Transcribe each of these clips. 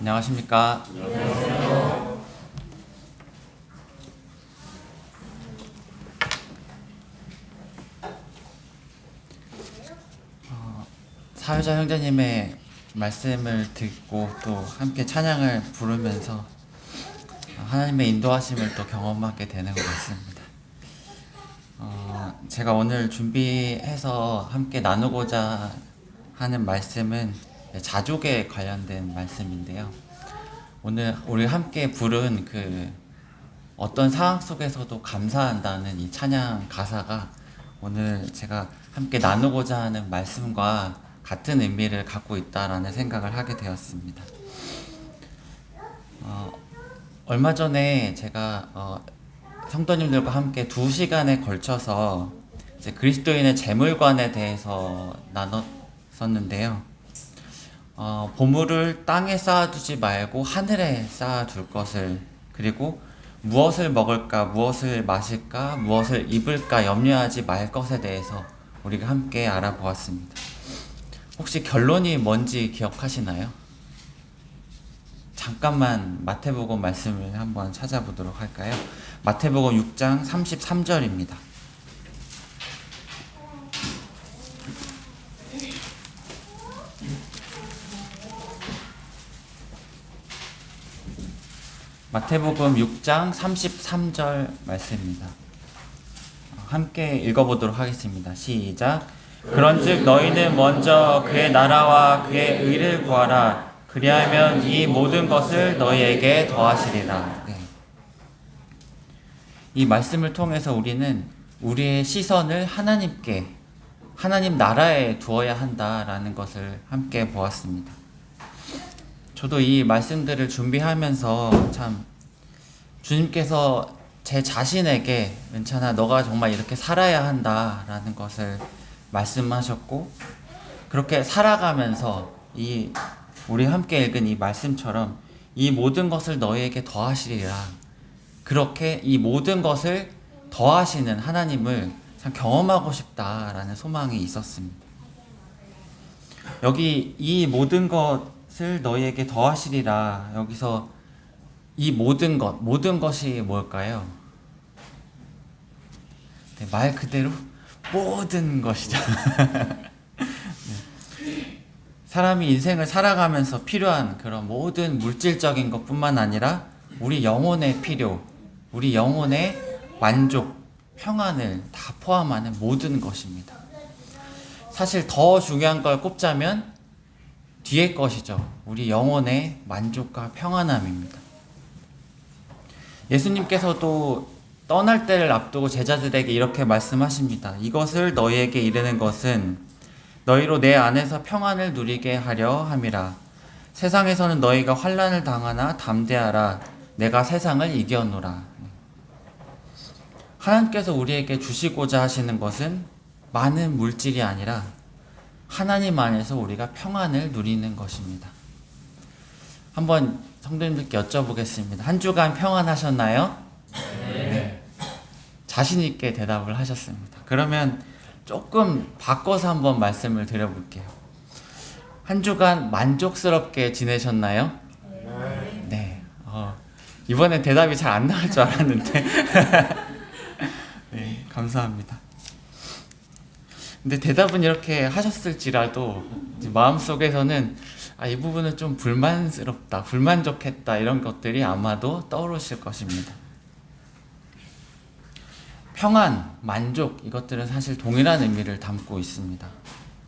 안녕하십니까. 사회자 형제님의 말씀을 듣고 또 함께 찬양을 부르면서 하나님의 인도하심을 또 경험하게 되는 것 같습니다. 제가 오늘 준비해서 함께 나누고자 하는 말씀은 자족에 관련된 말씀인데요. 오늘 우리 함께 부른 어떤 상황 속에서도 감사한다는 이 찬양 가사가 오늘 제가 함께 나누고자 하는 말씀과 같은 의미를 갖고 있다라는 생각을 하게 되었습니다. 얼마 전에 제가 성도님들과 함께 2시간에 걸쳐서 이제 그리스도인의 재물관에 대해서 나눴었는데요. 보물을 땅에 쌓아두지 말고 하늘에 쌓아둘 것을, 그리고 무엇을 먹을까, 무엇을 마실까, 무엇을 입을까 염려하지 말 것에 대해서 우리가 함께 알아보았습니다. 혹시 결론이 뭔지 기억하시나요? 잠깐만 마태복음 말씀을 한번 찾아보도록 할까요? 마태복음 6장 33절입니다. 마태복음 6장 33절 말씀입니다. 함께 읽어보도록 하겠습니다. 시작. 그런즉 너희는 먼저 그의 나라와 그의 의를 구하라. 그리하면 이 모든 것을 너희에게 더하시리라. 네. 이 말씀을 통해서 우리는 우리의 시선을 하나님 나라에 두어야 한다라는 것을 함께 보았습니다. 저도 이 말씀들을 준비하면서 참 주님께서 제 자신에게 은찬아 너가 정말 이렇게 살아야 한다라는 것을 말씀하셨고, 그렇게 살아가면서 우리 함께 읽은 이 말씀처럼 이 모든 것을 너희에게 더하시리라, 그렇게 이 모든 것을 더하시는 하나님을 참 경험하고 싶다라는 소망이 있었습니다. 여기 이 모든 것을 너희에게 더하시리라, 여기서 이 모든 것이 뭘까요? 네, 말 그대로 모든 것이죠. 네. 사람이 인생을 살아가면서 필요한 그런 모든 물질적인 것뿐만 아니라 우리 영혼의 필요, 우리 영혼의 만족, 평안을 다 포함하는 모든 것입니다. 사실 더 중요한 걸 꼽자면 뒤에 것이죠. 우리 영혼의 만족과 평안함입니다. 예수님께서도 떠날 때를 앞두고 제자들에게 이렇게 말씀하십니다. 이것을 너희에게 이르는 것은 너희로 내 안에서 평안을 누리게 하려 함이라. 세상에서는 너희가 환난을 당하나 담대하라. 내가 세상을 이겨노라. 하나님께서 우리에게 주시고자 하시는 것은 많은 물질이 아니라 하나님 안에서 우리가 평안을 누리는 것입니다. 한번 성도님들께 여쭤보겠습니다. 한 주간 평안하셨나요? 네. 자신 있게 대답을 하셨습니다. 그러면 조금 바꿔서 한번 말씀을 드려볼게요. 한 주간 만족스럽게 지내셨나요? 네. 이번엔 대답이 잘 안 나올 줄 알았는데 네, 감사합니다. 근데 대답은 이렇게 하셨을지라도 마음속에서는 이 부분은 좀 불만스럽다, 불만족했다, 이런 것들이 아마도 떠오르실 것입니다. 평안, 만족, 이것들은 사실 동일한 의미를 담고 있습니다.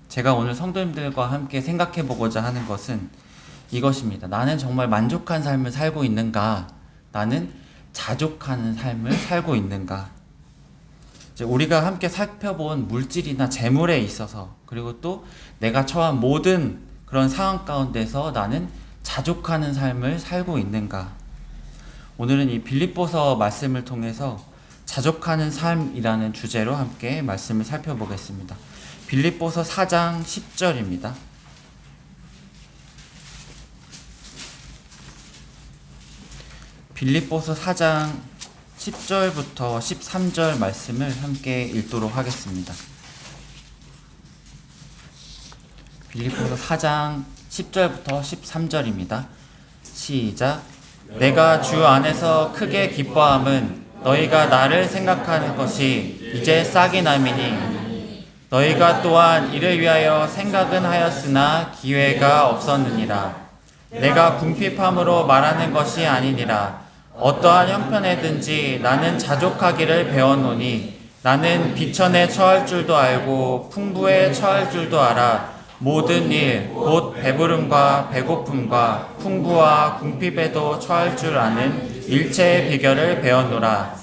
제가 오늘 성도님들과 함께 생각해 보고자 하는 것은 이것입니다. 나는 정말 만족한 삶을 살고 있는가? 나는 자족하는 삶을 살고 있는가? 이제 우리가 함께 살펴본 물질이나 재물에 있어서, 그리고 또 내가 처한 모든 그런 상황 가운데서 나는 자족하는 삶을 살고 있는가? 오늘은 이 빌립보서 말씀을 통해서 자족하는 삶이라는 주제로 함께 말씀을 살펴보겠습니다. 빌립보서 4장 10절입니다. 빌립보서 4장 10절부터 13절 말씀을 함께 읽도록 하겠습니다. 빌립보서 4장 10절부터 13절입니다. 시작. 내가 주 안에서 크게 기뻐함은 너희가 나를 생각하는 것이 이제 싹이 남이니 너희가 또한 이를 위하여 생각은 하였으나 기회가 없었느니라. 내가 궁핍함으로 말하는 것이 아니니라. 어떠한 형편에든지 나는 자족하기를 배웠노니 나는 비천에 처할 줄도 알고 풍부에 처할 줄도 알아. 모든 일, 곧 배부름과 배고픔과 풍부와 궁핍에도 처할 줄 아는 일체의 비결을 배웠노라.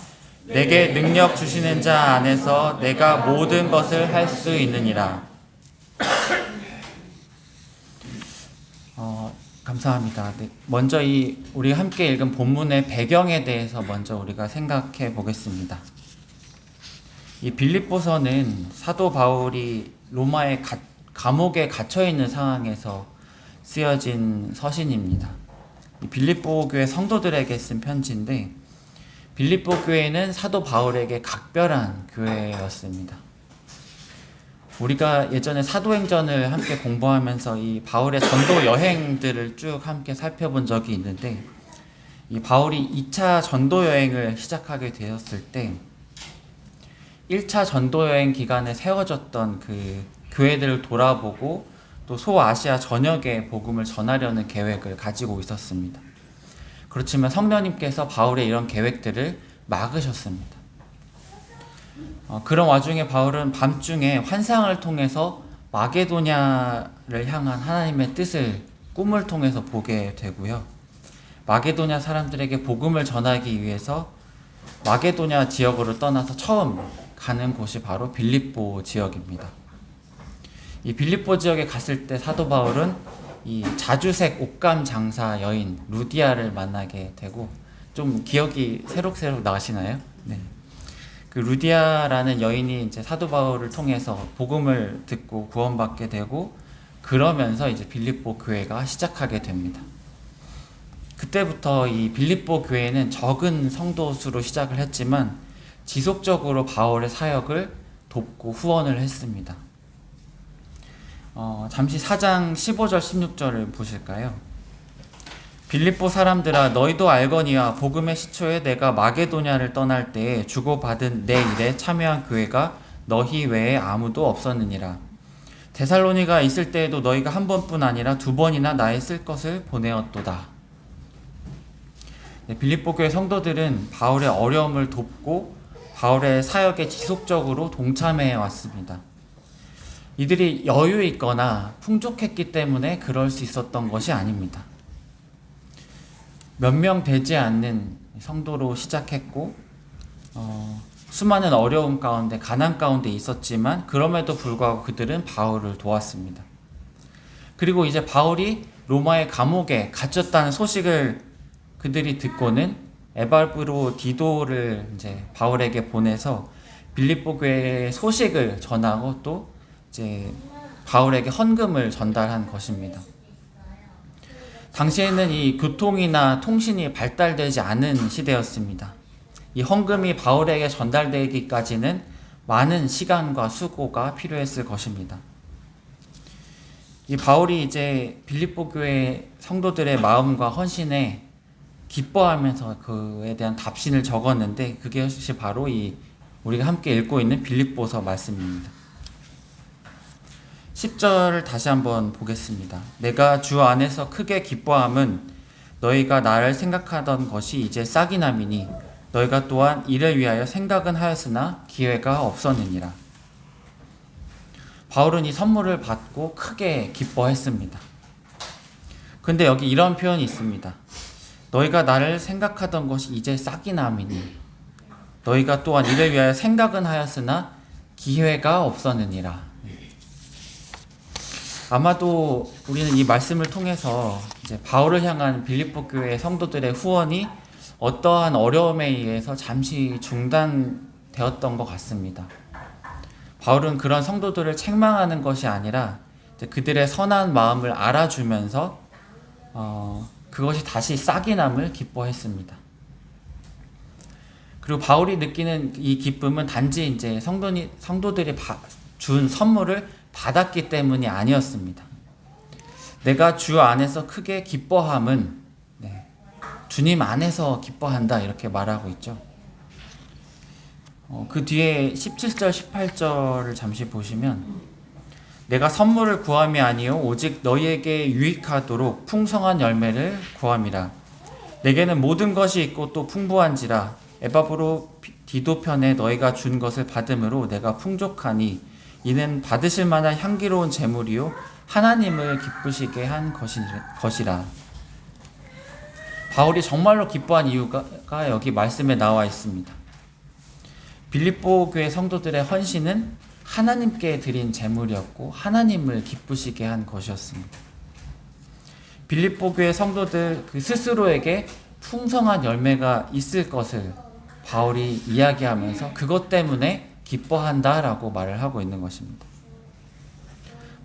내게 능력 주시는 자 안에서 내가 모든 것을 할 수 있느니라. 감사합니다. 네, 먼저 우리 함께 읽은 본문의 배경에 대해서 먼저 우리가 생각해 보겠습니다. 이 빌립보서는 사도 바울이 로마의 감옥에 갇혀 있는 상황에서 쓰여진 서신입니다. 이 빌립보 교회 성도들에게 쓴 편지인데 빌립보 교회는 사도 바울에게 각별한 교회였습니다. 우리가 예전에 사도행전을 함께 공부하면서 이 바울의 전도 여행들을 쭉 함께 살펴본 적이 있는데 이 바울이 2차 전도 여행을 시작하게 되었을 때 1차 전도 여행 기간에 세워졌던 그 교회들을 돌아보고 또 소아시아 전역에 복음을 전하려는 계획을 가지고 있었습니다. 그렇지만 성령님께서 바울의 이런 계획들을 막으셨습니다. 그런 와중에 바울은 밤중에 환상을 통해서 마게도냐를 향한 하나님의 뜻을 꿈을 통해서 보게 되고요. 마게도냐 사람들에게 복음을 전하기 위해서 마게도냐 지역으로 떠나서 처음 가는 곳이 바로 빌립보 지역입니다. 이 빌립보 지역에 갔을 때 사도 바울은 이 자주색 옷감 장사 여인 루디아를 만나게 되고 좀 기억이 새록새록 나시나요? 네. 그 루디아라는 여인이 이제 사도 바울을 통해서 복음을 듣고 구원받게 되고 그러면서 이제 빌립보 교회가 시작하게 됩니다. 그때부터 이 빌립보 교회는 적은 성도 수로 시작을 했지만 지속적으로 바울의 사역을 돕고 후원을 했습니다. 잠시 4장 15절 16절을 보실까요? 빌립보 사람들아 너희도 알거니와 복음의 시초에 내가 마게도냐를 떠날 때에 주고받은 내 일에 참여한 교회가 너희 외에 아무도 없었느니라. 데살로니가 있을 때에도 너희가 한 번뿐 아니라 두 번이나 나의 쓸 것을 보내었도다. 네, 빌립보 교회 성도들은 바울의 어려움을 돕고 바울의 사역에 지속적으로 동참해 왔습니다. 이들이 여유 있거나 풍족했기 때문에 그럴 수 있었던 것이 아닙니다. 몇 명 되지 않는 성도로 시작했고 수많은 어려움 가운데 가난 가운데 있었지만 그럼에도 불구하고 그들은 바울을 도왔습니다. 그리고 이제 바울이 로마의 감옥에 갇혔다는 소식을 그들이 듣고는 에발브로 디도를 이제 바울에게 보내서 빌립보 교회의 소식을 전하고 또 이제 바울에게 헌금을 전달한 것입니다. 당시에는 이 교통이나 통신이 발달되지 않은 시대였습니다. 이 헌금이 바울에게 전달되기까지는 많은 시간과 수고가 필요했을 것입니다. 이 바울이 이제 빌립보 교회 성도들의 마음과 헌신에 기뻐하면서 그에 대한 답신을 적었는데 그것이 바로 우리가 함께 읽고 있는 빌립보서 말씀입니다. 10절을 다시 한번 보겠습니다. 내가 주 안에서 크게 기뻐함은 너희가 나를 생각하던 것이 이제 싹이 남이니 너희가 또한 이를 위하여 생각은 하였으나 기회가 없었느니라. 바울은 이 선물을 받고 크게 기뻐했습니다. 근데 여기 이런 표현이 있습니다. 너희가 나를 생각하던 것이 이제 싹이 남이니 너희가 또한 이를 위하여 생각은 하였으나 기회가 없었느니라. 아마도 우리는 이 말씀을 통해서 이제 바울을 향한 빌립보 교회 성도들의 후원이 어떠한 어려움에 의해서 잠시 중단되었던 것 같습니다. 바울은 그런 성도들을 책망하는 것이 아니라 그들의 선한 마음을 알아주면서 그것이 다시 싹이 남을 기뻐했습니다. 그리고 바울이 느끼는 이 기쁨은 단지 이제 성도들이 준 선물을 받았기 때문이 아니었습니다. 내가 주 안에서 크게 기뻐함은 주님 안에서 기뻐한다 이렇게 말하고 있죠. 그 뒤에 17절 18절을 잠시 보시면 내가 선물을 구함이 아니요 오직 너희에게 유익하도록 풍성한 열매를 구함이라. 내게는 모든 것이 있고 또 풍부한지라. 에바브로 디도편에 너희가 준 것을 받음으로 내가 풍족하니 이는 받으실 만한 향기로운 제물이요 하나님을 기쁘시게 한 것이라. 바울이 정말로 기뻐한 이유가 여기 말씀에 나와 있습니다. 빌립보 교회 성도들의 헌신은 하나님께 드린 제물이었고 하나님을 기쁘시게 한 것이었습니다. 빌립보 교회 성도들 그 스스로에게 풍성한 열매가 있을 것을 바울이 이야기하면서 그것 때문에 기뻐한다라고 말을 하고 있는 것입니다.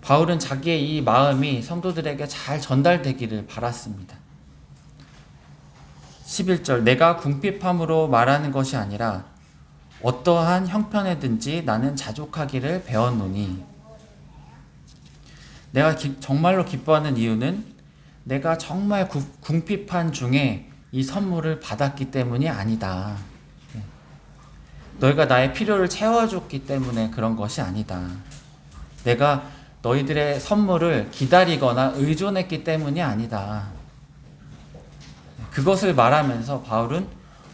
바울은 자기의 이 마음이 성도들에게 잘 전달되기를 바랐습니다. 11절 내가 궁핍함으로 말하는 것이 아니라 어떠한 형편에든지 나는 자족하기를 배웠노니. 내가 정말로 기뻐하는 이유는 내가 정말 궁핍한 중에 이 선물을 받았기 때문이 아니다. 너희가 나의 필요를 채워줬기 때문에 그런 것이 아니다. 내가 너희들의 선물을 기다리거나 의존했기 때문이 아니다. 그것을 말하면서 바울은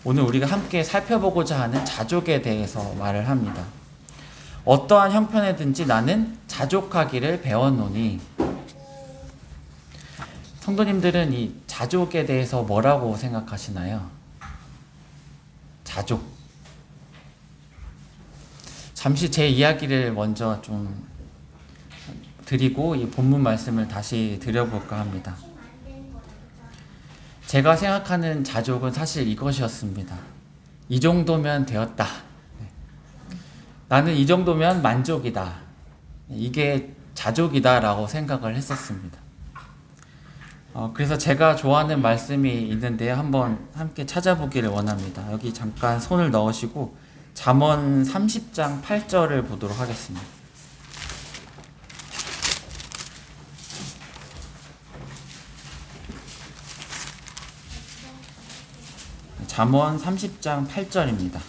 오늘 우리가 함께 살펴보고자 하는 자족에 대해서 말을 합니다. 어떠한 형편에든지 나는 자족하기를 배웠노니. 성도님들은 이 자족에 대해서 뭐라고 생각하시나요? 자족. 잠시 제 이야기를 먼저 좀 드리고 이 본문 말씀을 다시 드려볼까 합니다. 제가 생각하는 자족은 사실 이것이었습니다. 이 정도면 되었다. 나는 이 정도면 만족이다. 이게 자족이다 라고 생각을 했었습니다. 그래서 제가 좋아하는 말씀이 있는데 한번 함께 찾아보기를 원합니다. 여기 잠깐 손을 넣으시고 잠언 30장 8절을 보도록 하겠습니다. 잠언 30장 8절입니다.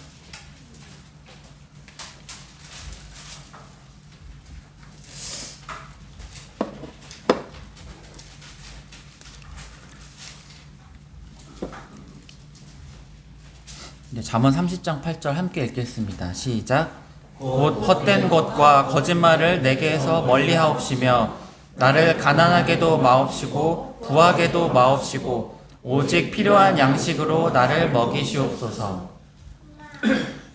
잠언 30장 8절 함께 읽겠습니다. 시작. 곧 헛된 것과 거짓말을 내게서 멀리하옵시며 나를 가난하게도 마옵시고 부하게도 마옵시고 오직 필요한 양식으로 나를 먹이시옵소서.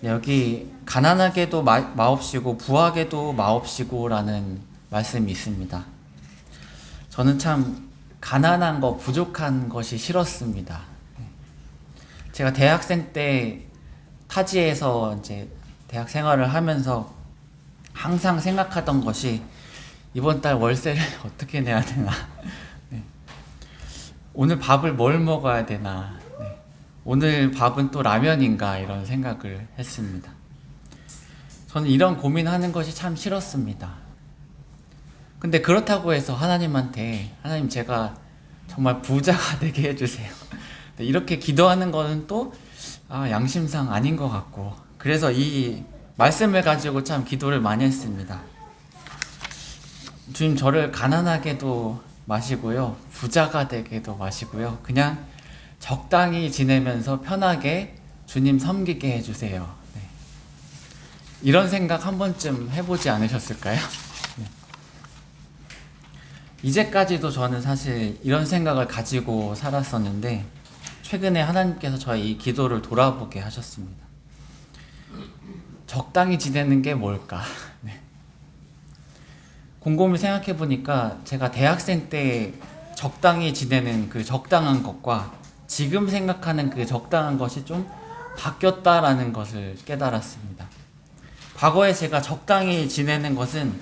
여기 가난하게도 마옵시고 부하게도 마옵시고 라는 말씀이 있습니다. 저는 참 가난한 거 부족한 것이 싫었습니다. 제가 대학생 때 타지에서 이제 대학 생활을 하면서 항상 생각하던 것이 이번 달 월세를 어떻게 내야 되나, 네. 오늘 밥을 뭘 먹어야 되나, 네. 오늘 밥은 또 라면인가 이런 생각을 했습니다. 저는 이런 고민하는 것이 참 싫었습니다. 근데 그렇다고 해서 하나님한테 하나님 제가 정말 부자가 되게 해주세요. 이렇게 기도하는 거는 또 양심상 아닌 것 같고 그래서 이 말씀을 가지고 참 기도를 많이 했습니다. 주님 저를 가난하게도 마시고요 부자가 되게도 마시고요 그냥 적당히 지내면서 편하게 주님 섬기게 해주세요. 네. 이런 생각 한 번쯤 해보지 않으셨을까요? 네. 이제까지도 저는 사실 이런 생각을 가지고 살았었는데 최근에 하나님께서 저의 이 기도를 돌아보게 하셨습니다. 적당히 지내는 게 뭘까? 네. 곰곰이 생각해 보니까 제가 대학생 때 적당히 지내는 그 적당한 것과 지금 생각하는 그 적당한 것이 좀 바뀌었다라는 것을 깨달았습니다. 과거에 제가 적당히 지내는 것은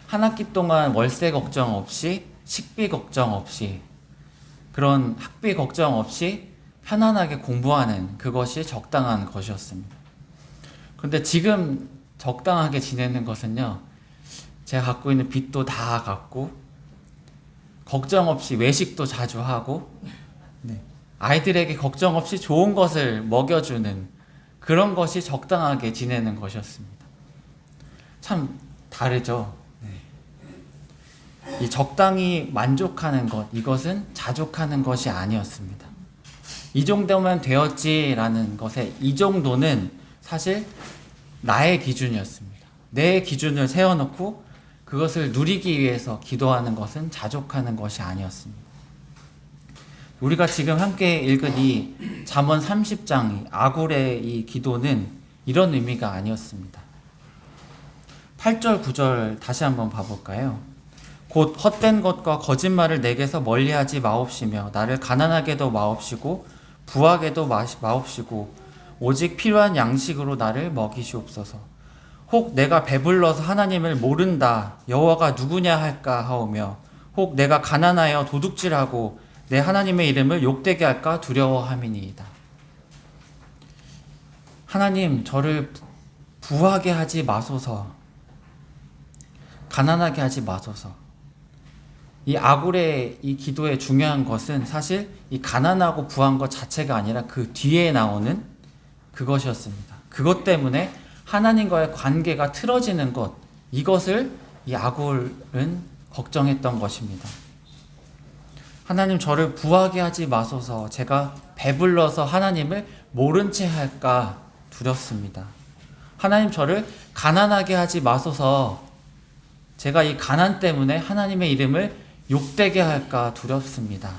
한 학기 동안 월세 걱정 없이 식비 걱정 없이 그런 학비 걱정 없이 편안하게 공부하는 그것이 적당한 것이었습니다. 그런데 지금 적당하게 지내는 것은요 제가 갖고 있는 빚도 다 갚고 걱정 없이 외식도 자주 하고 네. 아이들에게 걱정 없이 좋은 것을 먹여주는 그런 것이 적당하게 지내는 것이었습니다. 참 다르죠. 이 적당히 만족하는 것, 이것은 자족하는 것이 아니었습니다. 이 정도면 되었지라는 것에 이 정도는 사실 나의 기준이었습니다. 내 기준을 세워놓고 그것을 누리기 위해서 기도하는 것은 자족하는 것이 아니었습니다. 우리가 지금 함께 읽은 이 잠언 30장 아굴의 이 기도는 이런 의미가 아니었습니다. 8절 9절 다시 한번 봐볼까요? 곧 헛된 것과 거짓말을 내게서 멀리하지 마옵시며 나를 가난하게도 마옵시고 부하게도 마옵시고 오직 필요한 양식으로 나를 먹이시옵소서. 혹 내가 배불러서 하나님을 모른다 여호와가 누구냐 할까 하오며 혹 내가 가난하여 도둑질하고 내 하나님의 이름을 욕되게 할까 두려워함이니이다. 하나님, 저를 부하게 하지 마소서. 가난하게 하지 마소서. 이 아굴의 이 기도의 중요한 것은 사실 이 가난하고 부한 것 자체가 아니라 그 뒤에 나오는 그것이었습니다. 그것 때문에 하나님과의 관계가 틀어지는 것, 이것을 이 아굴은 걱정했던 것입니다. 하나님, 저를 부하게 하지 마소서. 제가 배불러서 하나님을 모른 채 할까 두렵습니다. 하나님, 저를 가난하게 하지 마소서. 제가 이 가난 때문에 하나님의 이름을 욕되게 할까 두렵습니다.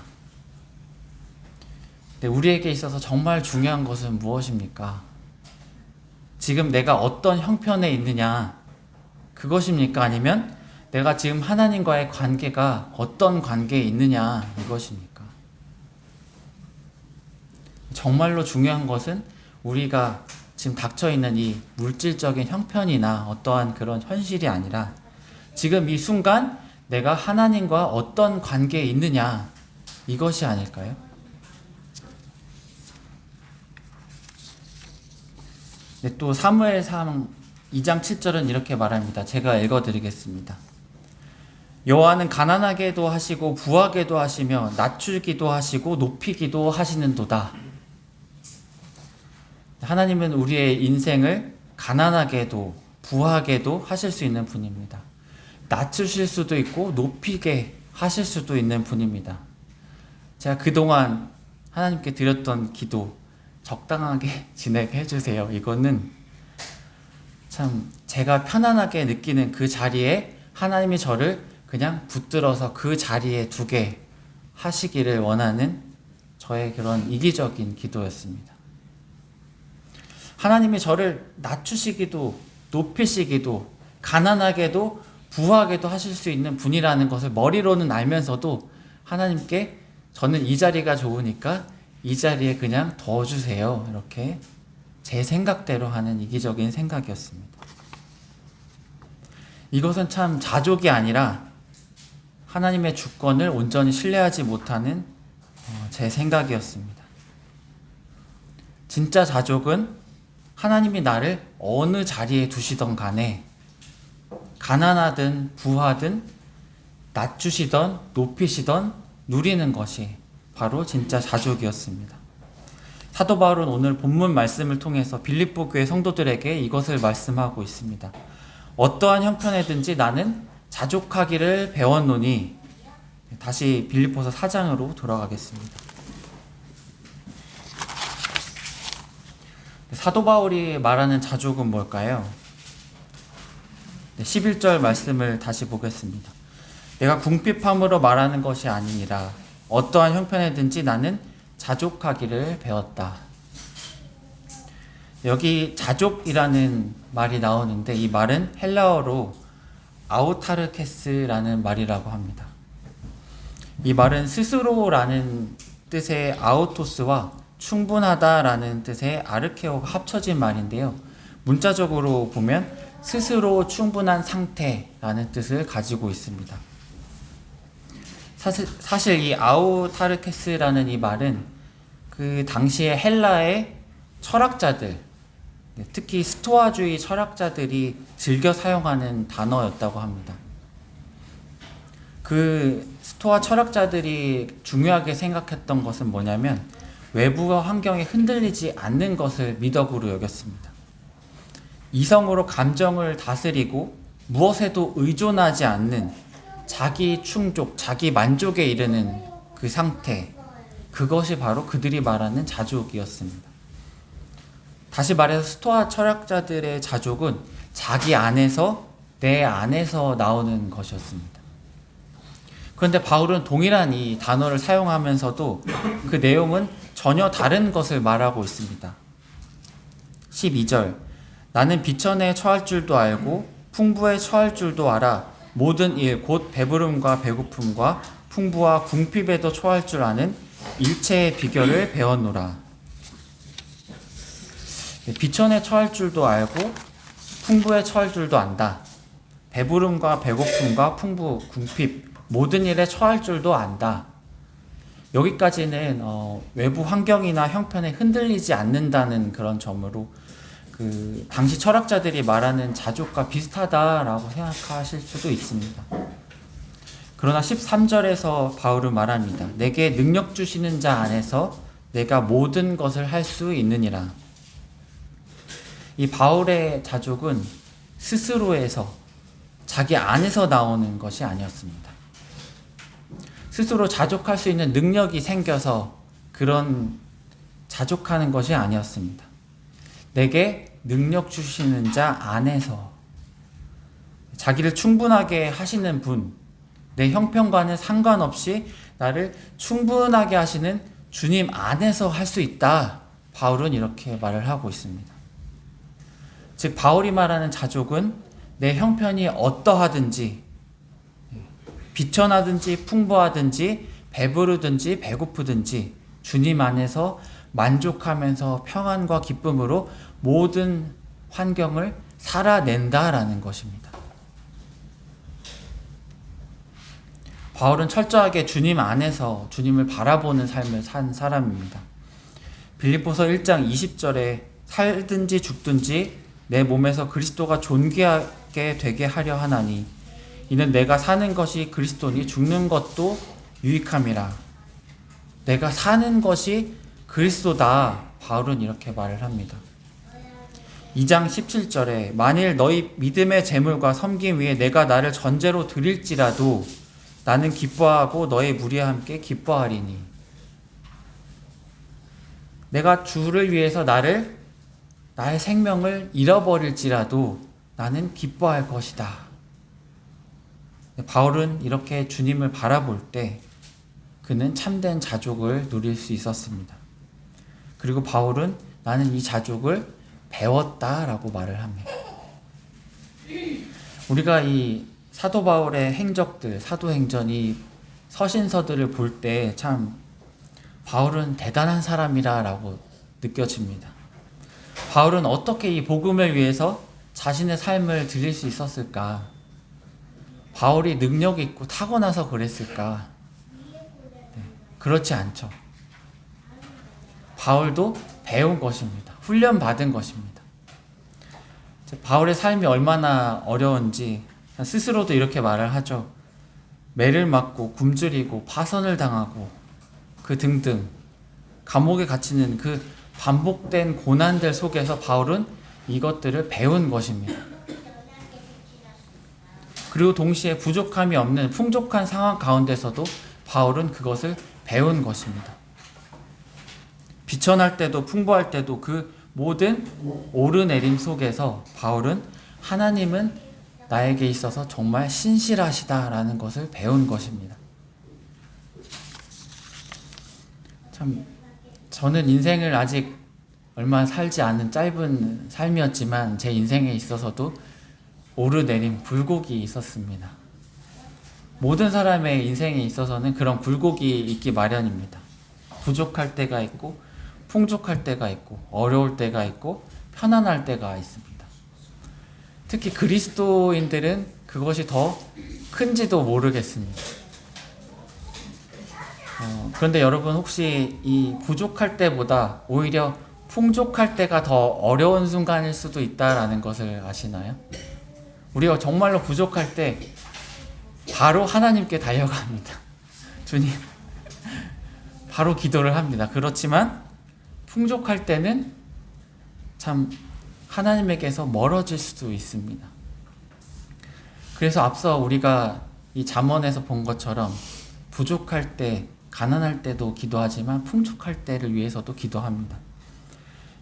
근데 우리에게 있어서 정말 중요한 것은 무엇입니까? 지금 내가 어떤 형편에 있느냐, 그것입니까? 아니면 내가 지금 하나님과의 관계가 어떤 관계에 있느냐, 이것입니까? 정말로 중요한 것은 우리가 지금 닥쳐있는 이 물질적인 형편이나 어떠한 그런 현실이 아니라 지금 이 순간 내가 하나님과 어떤 관계에 있느냐, 이것이 아닐까요? 네, 또 사무엘상 2장 7절은 이렇게 말합니다. 제가 읽어드리겠습니다. 여호와는 가난하게도 하시고 부하게도 하시며 낮추기도 하시고 높이기도 하시는도다. 하나님은 우리의 인생을 가난하게도 부하게도 하실 수 있는 분입니다. 낮추실 수도 있고 높이게 하실 수도 있는 분입니다. 제가 그동안 하나님께 드렸던 기도 적당하게 지내게 해주세요. 이거는 참 제가 편안하게 느끼는 그 자리에 하나님이 저를 그냥 붙들어서 그 자리에 두게 하시기를 원하는 저의 그런 이기적인 기도였습니다. 하나님이 저를 낮추시기도 높이시기도 가난하게도 부하게도 하실 수 있는 분이라는 것을 머리로는 알면서도 하나님께 저는 이 자리가 좋으니까 이 자리에 그냥 둬주세요. 이렇게 제 생각대로 하는 이기적인 생각이었습니다. 이것은 참 자족이 아니라 하나님의 주권을 온전히 신뢰하지 못하는 제 생각이었습니다. 진짜 자족은 하나님이 나를 어느 자리에 두시던 간에 가난하든 부하든 낮추시던 높이시던 누리는 것이 바로 진짜 자족이었습니다. 사도 바울은 오늘 본문 말씀을 통해서 빌립보 교회 성도들에게 이것을 말씀하고 있습니다. 어떠한 형편에든지 나는 자족하기를 배웠노니. 다시 빌립보서 4장으로 돌아가겠습니다. 사도 바울이 말하는 자족은 뭘까요? 11절 말씀을 다시 보겠습니다. 내가 궁핍함으로 말하는 것이 아니니라. 어떠한 형편에든지 나는 자족하기를 배웠다. 여기 자족이라는 말이 나오는데 이 말은 헬라어로 아우타르케스라는 말이라고 합니다. 이 말은 스스로라는 뜻의 아우토스와 충분하다라는 뜻의 아르케오가 합쳐진 말인데요. 문자적으로 보면 스스로 충분한 상태라는 뜻을 가지고 있습니다. 사실 이 아우타르케스라는 이 말은 그 당시에 헬라의 철학자들, 특히 스토아주의 철학자들이 즐겨 사용하는 단어였다고 합니다. 그 스토아 철학자들이 중요하게 생각했던 것은 뭐냐면 외부와 환경에 흔들리지 않는 것을 미덕으로 여겼습니다. 이성으로 감정을 다스리고 무엇에도 의존하지 않는 자기 충족, 자기 만족에 이르는 그 상태, 그것이 바로 그들이 말하는 자족이었습니다. 다시 말해서 스토아 철학자들의 자족은 자기 안에서, 내 안에서 나오는 것이었습니다. 그런데 바울은 동일한 이 단어를 사용하면서도 그 내용은 전혀 다른 것을 말하고 있습니다. 12절, 나는 비천에 처할 줄도 알고 풍부에 처할 줄도 알아 모든 일 곧 배부름과 배고픔과 풍부와 궁핍에도 처할 줄 아는 일체의 비결을 배웠노라. 비천에 처할 줄도 알고 풍부에 처할 줄도 안다. 배부름과 배고픔과 풍부, 궁핍 모든 일에 처할 줄도 안다. 여기까지는 외부 환경이나 형편에 흔들리지 않는다는 그런 점으로 그 당시 철학자들이 말하는 자족과 비슷하다라고 생각하실 수도 있습니다. 그러나 13절에서 바울은 말합니다. 내게 능력 주시는 자 안에서 내가 모든 것을 할 수 있느니라. 이 바울의 자족은 스스로에서, 자기 안에서 나오는 것이 아니었습니다. 스스로 자족할 수 있는 능력이 생겨서 그런 자족하는 것이 아니었습니다. 내게 능력 주시는 자 안에서, 자기를 충분하게 하시는 분, 내 형편과는 상관없이 나를 충분하게 하시는 주님 안에서 할 수 있다. 바울은 이렇게 말을 하고 있습니다. 즉 바울이 말하는 자족은 내 형편이 어떠하든지, 비천하든지 풍부하든지 배부르든지 배고프든지 주님 안에서 만족하면서 평안과 기쁨으로 모든 환경을 살아낸다라는 것입니다. 바울은 철저하게 주님 안에서 주님을 바라보는 삶을 산 사람입니다. 빌립보서 1장 20절에 살든지 죽든지 내 몸에서 그리스도가 존귀하게 되게 하려 하나니 이는 내가 사는 것이 그리스도니 죽는 것도 유익함이라. 내가 사는 것이 그리스도다. 바울은 이렇게 말을 합니다. 2장 17절에 만일 너희 믿음의 재물과 섬김 위에 내가 나를 전제로 드릴지라도 나는 기뻐하고 너희 무리와 함께 기뻐하리니. 내가 주를 위해서 나의 생명을 잃어버릴지라도 나는 기뻐할 것이다. 바울은 이렇게 주님을 바라볼 때 그는 참된 자족을 누릴 수 있었습니다. 그리고 바울은 나는 이 자족을 배웠다라고 말을 합니다. 우리가 이 사도 바울의 행적들, 사도행전 이 서신서들을 볼 때 참 바울은 대단한 사람이라고 느껴집니다. 바울은 어떻게 이 복음을 위해서 자신의 삶을 드릴 수 있었을까? 바울이 능력이 있고 타고나서 그랬을까? 네, 그렇지 않죠. 바울도 배운 것입니다. 훈련받은 것입니다. 바울의 삶이 얼마나 어려운지 스스로도 이렇게 말을 하죠. 매를 맞고 굶주리고 파선을 당하고 그 등등 감옥에 갇히는 그 반복된 고난들 속에서 바울은 이것들을 배운 것입니다. 그리고 동시에 부족함이 없는 풍족한 상황 가운데서도 바울은 그것을 배운 것입니다. 비천할 때도 풍부할 때도 그 모든 오르내림 속에서 바울은 하나님은 나에게 있어서 정말 신실하시다라는 것을 배운 것입니다. 참 저는 인생을 아직 얼마 살지 않은 짧은 삶이었지만 제 인생에 있어서도 오르내림, 굴곡이 있었습니다. 모든 사람의 인생에 있어서는 그런 굴곡이 있기 마련입니다. 부족할 때가 있고 풍족할 때가 있고 어려울 때가 있고 편안할 때가 있습니다. 특히 그리스도인들은 그것이 더 큰지도 모르겠습니다. 그런데 여러분 혹시 이 부족할 때보다 오히려 풍족할 때가 더 어려운 순간일 수도 있다라는 것을 아시나요? 우리가 정말로 부족할 때 바로 하나님께 달려갑니다. 주님 바로 기도를 합니다. 그렇지만 풍족할 때는 참 하나님에게서 멀어질 수도 있습니다. 그래서 앞서 우리가 이 잠언에서 본 것처럼 부족할 때, 가난할 때도 기도하지만 풍족할 때를 위해서도 기도합니다.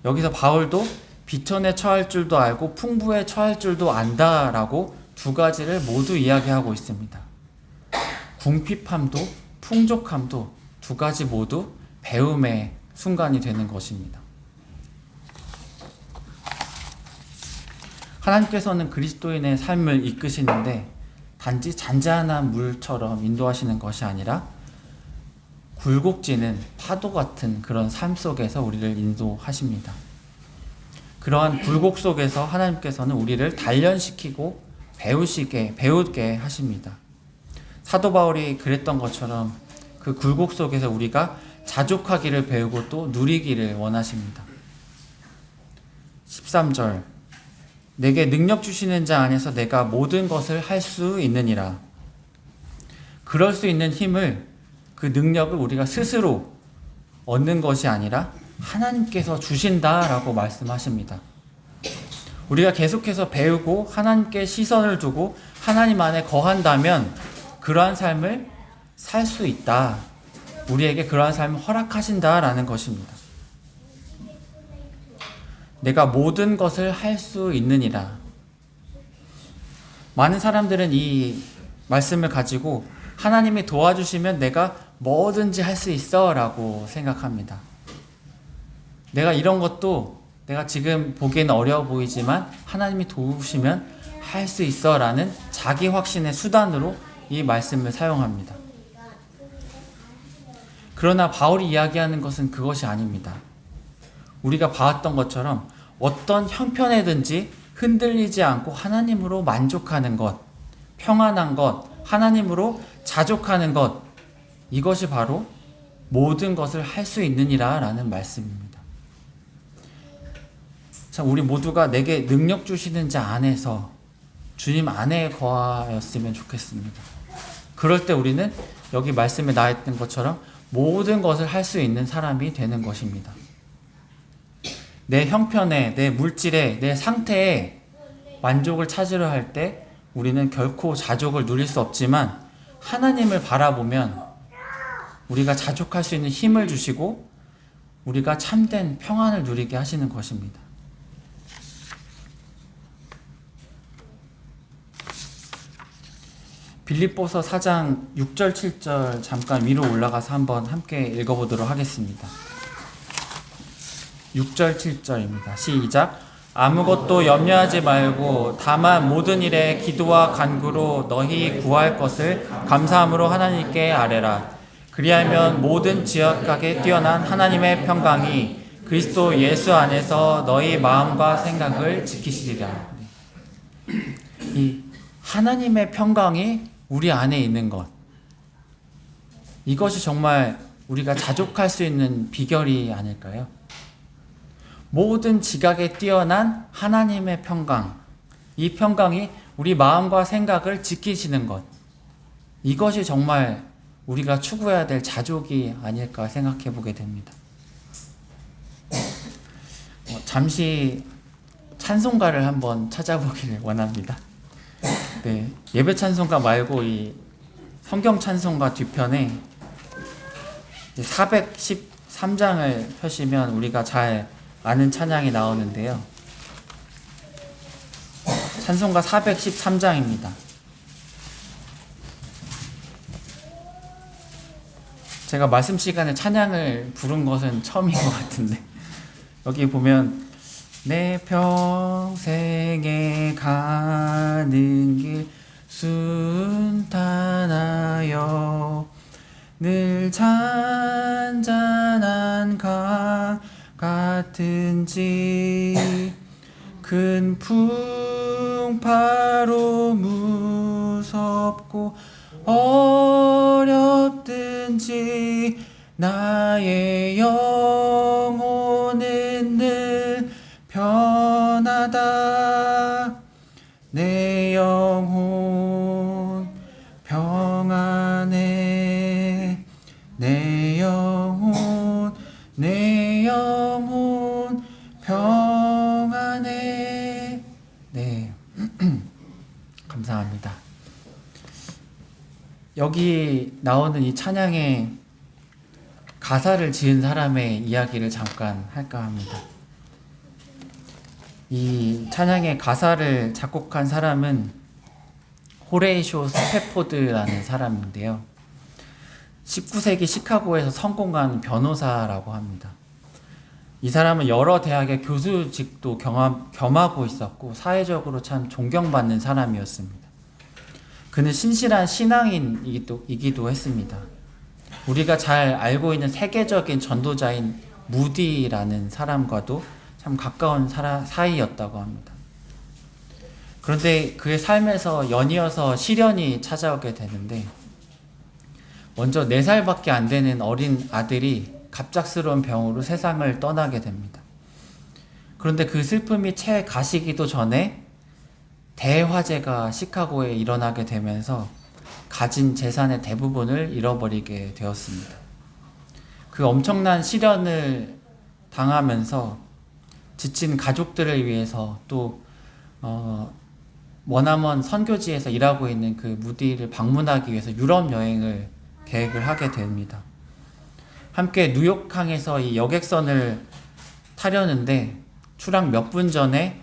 여기서 바울도 비천에 처할 줄도 알고 풍부에 처할 줄도 안다라고 두 가지를 모두 이야기하고 있습니다. 궁핍함도 풍족함도 두 가지 모두 배움의 순간이 되는 것입니다. 하나님께서는 그리스도인의 삶을 이끄시는데 단지 잔잔한 물처럼 인도하시는 것이 아니라 굴곡지는 파도 같은 그런 삶 속에서 우리를 인도하십니다. 그러한 굴곡 속에서 하나님께서는 우리를 단련시키고 배우게 하십니다. 사도 바울이 그랬던 것처럼 그 굴곡 속에서 우리가 자족하기를 배우고 또 누리기를 원하십니다. 13절 내게 능력 주시는 자 안에서 내가 모든 것을 할 수 있느니라. 그럴 수 있는 힘을, 그 능력을 우리가 스스로 얻는 것이 아니라 하나님께서 주신다라고 말씀하십니다. 우리가 계속해서 배우고 하나님께 시선을 두고 하나님 안에 거한다면 그러한 삶을 살 수 있다. 우리에게 그러한 삶을 허락하신다라는 것입니다. 내가 모든 것을 할 수 있느니라. 많은 사람들은 이 말씀을 가지고 하나님이 도와주시면 내가 뭐든지 할 수 있어 라고 생각합니다. 내가 이런 것도 내가 지금 보기에는 어려워 보이지만 하나님이 도우시면 할 수 있어 라는 자기 확신의 수단으로 이 말씀을 사용합니다. 그러나 바울이 이야기하는 것은 그것이 아닙니다. 우리가 봐왔던 것처럼 어떤 형편에든지 흔들리지 않고 하나님으로 만족하는 것, 평안한 것, 하나님으로 자족하는 것, 이것이 바로 모든 것을 할 수 있느니라 라는 말씀입니다. 참 우리 모두가 내게 능력 주시는 자 안에서 주님 안에 거하였으면 좋겠습니다. 그럴 때 우리는 여기 말씀에 나와 있는 것처럼 모든 것을 할 수 있는 사람이 되는 것입니다. 내 형편에, 내 물질에, 내 상태에 만족을 찾으려 할 때 우리는 결코 자족을 누릴 수 없지만 하나님을 바라보면 우리가 자족할 수 있는 힘을 주시고 우리가 참된 평안을 누리게 하시는 것입니다. 빌립보서 4장 6절 7절 잠깐 위로 올라가서 한번 함께 읽어보도록 하겠습니다. 6절 7절입니다. 시작. 아무것도 염려하지 말고 다만 모든 일에 기도와 간구로 너희 구할 것을 감사함으로 하나님께 아뢰라. 그리하면 모든 지각에 뛰어난 하나님의 평강이 그리스도 예수 안에서 너희 마음과 생각을 지키시리라. 이 하나님의 평강이 우리 안에 있는 것, 이것이 정말 우리가 자족할 수 있는 비결이 아닐까요? 모든 지각에 뛰어난 하나님의 평강, 이 평강이 우리 마음과 생각을 지키시는 것, 이것이 정말 우리가 추구해야 될 자족이 아닐까 생각해 보게 됩니다. 잠시 찬송가를 한번 찾아보기를 원합니다. 네, 예배 찬송가 말고 이 성경 찬송가 뒤편에 413장을 펴시면 우리가 잘 아는 찬양이 나오는데요. 찬송가 413장입니다. 제가 말씀 시간에 찬양을 부른 것은 처음인 것 같은데 여기 보면 내 평생에 가는 길 순탄하여 늘 잔잔한 강 같은지 큰 풍파로 무섭고 어렵든지 나의 영혼은 늘 편하다. 내 영혼 평안해. 내 영혼 여기 나오는 이 찬양의 가사를 지은 사람의 이야기를 잠깐 할까 합니다. 이 찬양의 가사를 작곡한 사람은 호레이쇼 스패포드라는 사람인데요. 19세기 시카고에서 성공한 변호사라고 합니다. 이 사람은 여러 대학의 교수직도 겸하고 있었고 사회적으로 참 존경받는 사람이었습니다. 그는 신실한 신앙인이기도 했습니다. 우리가 잘 알고 있는 세계적인 전도자인 무디라는 사람과도 참 가까운 사이였다고 합니다. 그런데 그의 삶에서 연이어서 시련이 찾아오게 되는데 먼저 4살밖에 안 되는 어린 아들이 갑작스러운 병으로 세상을 떠나게 됩니다. 그런데 그 슬픔이 채 가시기도 전에 대화재가 시카고에 일어나게 되면서 가진 재산의 대부분을 잃어버리게 되었습니다. 그 엄청난 시련을 당하면서 지친 가족들을 위해서 또 머나먼 선교지에서 일하고 있는 그 무디를 방문하기 위해서 유럽 여행을 계획을 하게 됩니다. 함께 뉴욕항에서 이 여객선을 타려는데 출항 몇 분 전에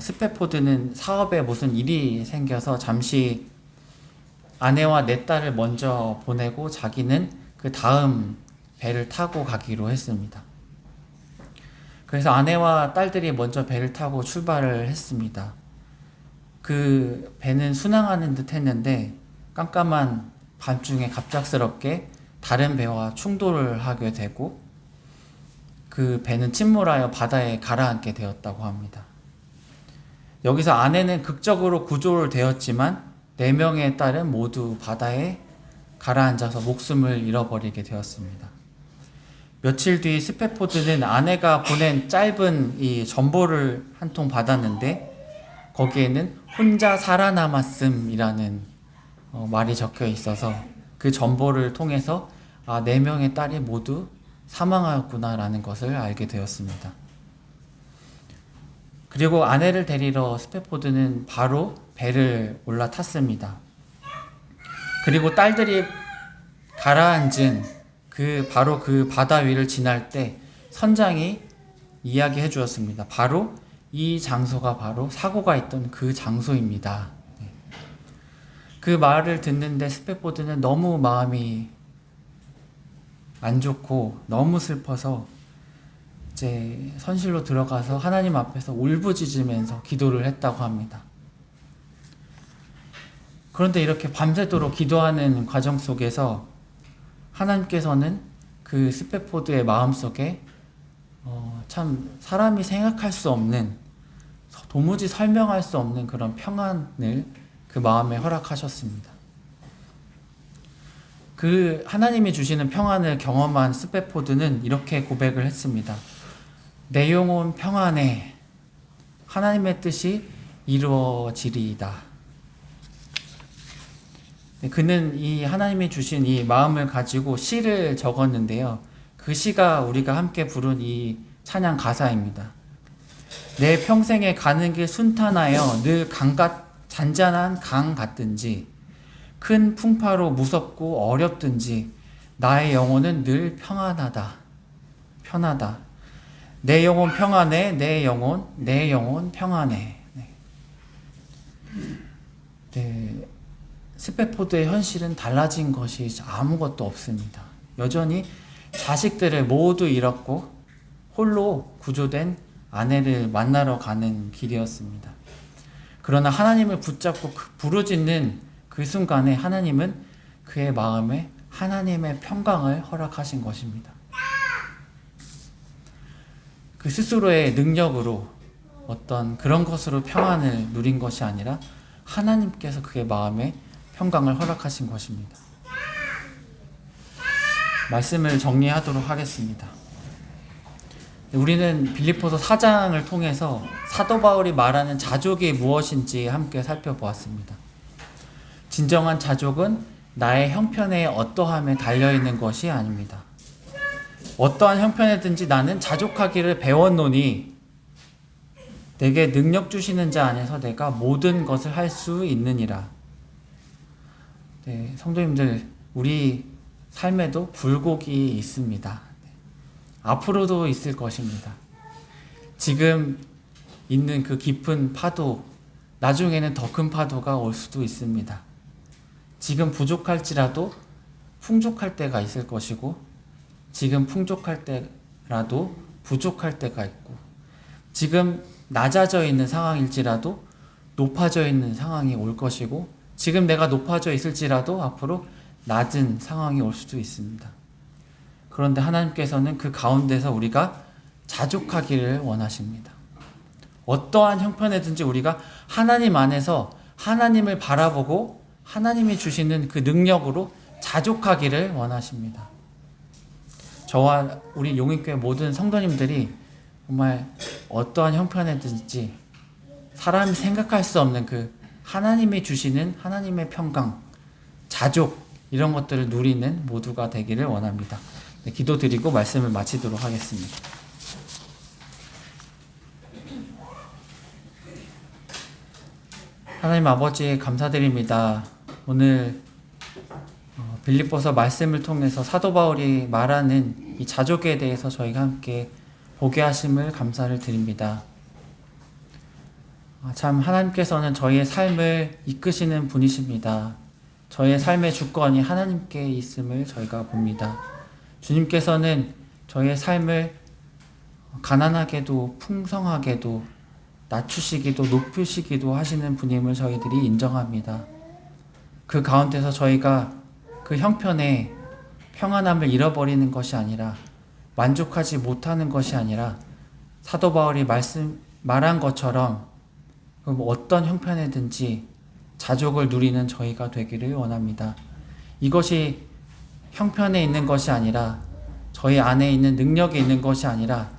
스패포드는 사업에 무슨 일이 생겨서 잠시 아내와 4딸을 먼저 보내고 자기는 그 다음 배를 타고 가기로 했습니다. 그래서 아내와 딸들이 먼저 배를 타고 출발을 했습니다. 그 배는 순항하는 듯 했는데 깜깜한 밤중에 갑작스럽게 다른 배와 충돌을 하게 되고 그 배는 침몰하여 바다에 가라앉게 되었다고 합니다. 여기서 아내는 극적으로 구조를 되었지만 4명의 딸은 모두 바다에 가라앉아서 목숨을 잃어버리게 되었습니다. 며칠 뒤 스패포드는 아내가 보낸 짧은 이 전보를 한 통 받았는데 거기에는 혼자 살아남았음이라는 말이 적혀 있어서 그 전보를 통해서 4명의 딸이 모두 사망하였구나라는 것을 알게 되었습니다. 그리고 아내를 데리러 스패포드는 바로 배를 올라탔습니다. 그리고 딸들이 가라앉은 바로 그 바다 위를 지날 때 선장이 이야기해 주었습니다. 바로 이 장소가 바로 사고가 있던 그 장소입니다. 그 말을 듣는데 스패포드는 너무 마음이 안 좋고 너무 슬퍼서 이제 선실로 들어가서 하나님 앞에서 울부짖으면서 기도를 했다고 합니다. 그런데 이렇게 밤새도록 기도하는 과정 속에서 하나님께서는 그 스패포드의 마음속에 참 사람이 생각할 수 없는 도무지 설명할 수 없는 그런 평안을 그 마음에 허락하셨습니다. 그 하나님이 주시는 평안을 경험한 스패포드는 이렇게 고백을 했습니다. 내 영혼 평안해 하나님의 뜻이 이루어지리이다. 그는 이 하나님이 주신 이 마음을 가지고 시를 적었는데요. 그 시가 우리가 함께 부른 이 찬양 가사입니다. 내 평생에 가는 길 순탄하여 늘 잔잔한 강 같든지 큰 풍파로 무섭고 어렵든지 나의 영혼은 늘 편하다. 내 영혼 평안해, 내 영혼 평안해. 네. 스패포드의 현실은 달라진 것이 아무것도 없습니다. 여전히 자식들을 모두 잃었고 홀로 구조된 아내를 만나러 가는 길이었습니다. 그러나 하나님을 붙잡고 부르짖는 그 순간에 하나님은 그의 마음에 하나님의 평강을 허락하신 것입니다. 그 스스로의 능력으로 어떤 그런 것으로 평안을 누린 것이 아니라 하나님께서 그의 마음에 평강을 허락하신 것입니다. 말씀을 정리하도록 하겠습니다. 우리는 빌립보서 4장을 통해서 사도 바울이 말하는 자족이 무엇인지 함께 살펴보았습니다. 진정한 자족은 나의 형편에 어떠함에 달려있는 것이 아닙니다. 어떠한 형편에든지 나는 자족하기를 배웠노니 내게 능력 주시는 자 안에서 내가 모든 것을 할 수 있느니라. 네, 성도님들, 우리 삶에도 굴곡이 있습니다. 앞으로도 있을 것입니다. 지금 있는 그 깊은 파도, 나중에는 더 큰 파도가 올 수도 있습니다. 지금 부족할지라도 풍족할 때가 있을 것이고, 지금 풍족할 때라도 부족할 때가 있고, 지금 낮아져 있는 상황일지라도 높아져 있는 상황이 올 것이고, 지금 내가 높아져 있을지라도 앞으로 낮은 상황이 올 수도 있습니다. 그런데 하나님께서는 그 가운데서 우리가 자족하기를 원하십니다. 어떠한 형편이든지 우리가 하나님 안에서 하나님을 바라보고 하나님이 주시는 그 능력으로 자족하기를 원하십니다. 저와 우리 용인교회 모든 성도님들이 정말 어떠한 형편이든지 사람이 생각할 수 없는 그 하나님이 주시는 하나님의 평강, 자족, 이런 것들을 누리는 모두가 되기를 원합니다. 네, 기도드리고 말씀을 마치도록 하겠습니다. 하나님 아버지 감사드립니다. 오늘 빌립보서 말씀을 통해서 사도 바울이 말하는 이 자족에 대해서 저희가 함께 보게 하심을 감사를 드립니다. 참 하나님께서는 저희의 삶을 이끄시는 분이십니다. 저희의 삶의 주권이 하나님께 있음을 저희가 봅니다. 주님께서는 저희의 삶을 가난하게도 풍성하게도 낮추시기도 높이시기도 하시는 분임을 저희들이 인정합니다. 그 가운데서 저희가 그 형편에 평안함을 잃어버리는 것이 아니라, 만족하지 못하는 것이 아니라 사도 바울이 말한 것처럼 어떤 형편이든지 자족을 누리는 저희가 되기를 원합니다. 이것이 형편에 있는 것이 아니라, 저희 안에 있는 능력에 있는 것이 아니라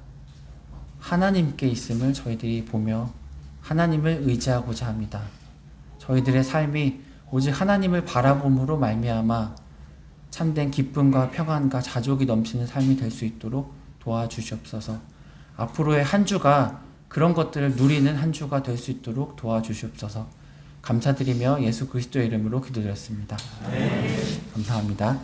하나님께 있음을 저희들이 보며 하나님을 의지하고자 합니다. 저희들의 삶이 오직 하나님을 바라봄으로 말미암아 참된 기쁨과 평안과 자족이 넘치는 삶이 될 수 있도록 도와주시옵소서. 앞으로의 한 주가 그런 것들을 누리는 한 주가 될 수 있도록 도와주시옵소서. 감사드리며 예수 그리스도의 이름으로 기도드렸습니다. 네. 감사합니다.